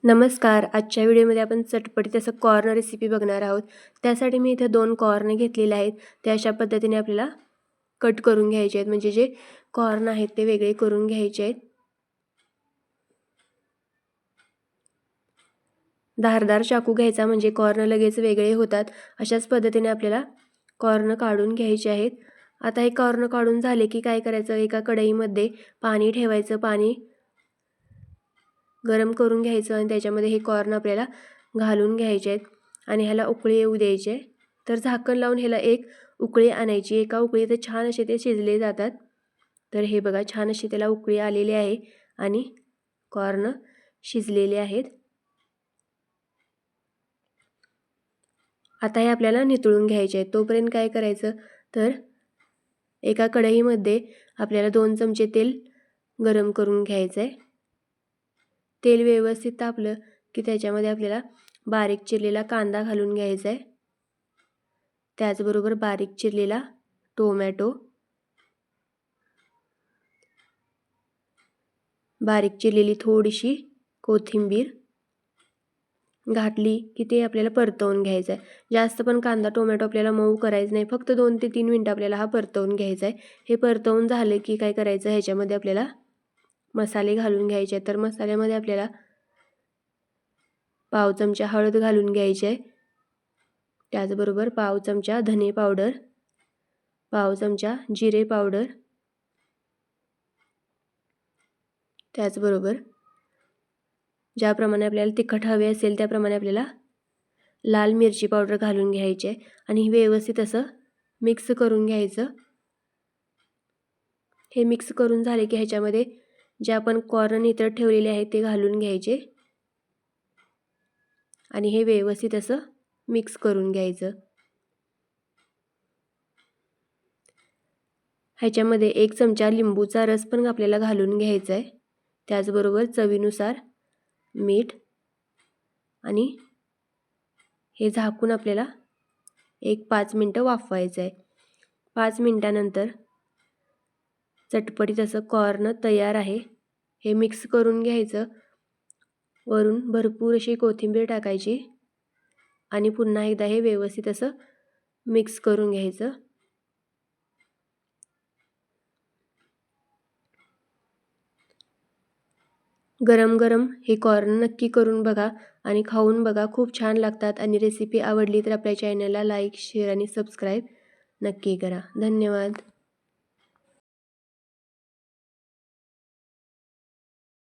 नमस्कार. आजच्या व्हिडिओमध्ये आपण चटपटीत असं कॉर्न रेसिपी बघणार आहोत. त्यासाठी मी इथे 2 कॉर्न घेतलेले आहेत. ते अशा पद्धतीने आपल्याला कट करून घ्यायचे आहेत. म्हणजे जे कॉर्न आहेत ते वेगळे करून घ्यायचे आहेत. धारदार चाकू घ्यायचा म्हणजे कॉर्न लगेच वेगळे होतात. अशाच पद्धतीने आपल्याला कॉर्न काढून घ्यायचे आहेत. आता हे कॉर्न काढून झाले की काय करायचं, एका कढईमध्ये पाणी ठेवायचं. पाणी गरम करून घ्यायचं आणि त्याच्यामध्ये हे कॉर्न आपल्याला घालून घ्यायचे आहेत आणि ह्याला उकळी येऊ द्यायचे. तर झाकण लावून ह्याला एक उकळी आणायची. एका उकळीत छान असे ते शिजले जातात. तर हे बघा छान अशी त्याला उकळी आलेली आहे आणि कॉर्न शिजलेले आहेत. आता हे आपल्याला नितळून घ्यायचे आहे. तोपर्यंत काय करायचं, तर एका कढईमध्ये आपल्याला 2 चमचे तेल गरम करून घ्यायचं आहे. तेल व्यवस्थित तापलं की त्याच्यामध्ये आपल्याला बारीक चिरलेला कांदा घालून घ्यायचा आहे. त्याचबरोबर बारीक चिरलेला टोमॅटो, बारीक चिरलेली थोडीशी कोथिंबीर घातली की ते आपल्याला परतवून घ्यायचं आहे. जास्त पण कांदा टोमॅटो आपल्याला मऊ करायचं नाही. फक्त 2 ते 3 मिनिटं आपल्याला हा परतवून घ्यायचा आहे. हे परतवून झाले की काय करायचं, ह्याच्यामध्ये आपल्याला मसाले घालून घ्यायचे आहेत. तर मसाल्यामध्ये आपल्याला पाव चमचा हळद घालून घ्यायची आहे. त्याचबरोबर पाव चमचा धने पावडर, पाव चमचा जिरे पावडर, त्याचबरोबर ज्याप्रमाणे आपल्याला तिखट हवे असेल त्याप्रमाणे आपल्याला लाल मिरची पावडर घालून घ्यायची आहे आणि व्यवस्थित असं मिक्स करून घ्यायचं. हे मिक्स करून झाले की ह्याच्यामध्ये जे आपण कॉर्न इतर ठेवलेले आहेत ते घालून घ्यायचे आणि हे व्यवस्थित असं मिक्स करून घ्यायचं. ह्याच्यामध्ये 1 चमचा लिंबूचा रस पण आपल्याला घालून घ्यायचा आहे. त्याचबरोबर चवीनुसार मीठ आणि हे झाकून आपल्याला 5 मिनिटं वाफवायचं आहे. 5 मिनिटानंतर चटपटीत असं कॉर्न तयार आहे. हे मिक्स करून घ्यायचं. वरून भरपूर अशी कोथिंबीर टाकायची आणि पुन्हा एकदा हे व्यवस्थित असं मिक्स करून घ्यायचं. गरम गरम हे कॉर्न नक्की करून बघा आणि खाऊन बघा. खूप छान लागतात. आणि रेसिपी आवडली तर आपल्या चॅनलला लाईक, शेअर आणि सबस्क्राईब नक्की करा. धन्यवाद.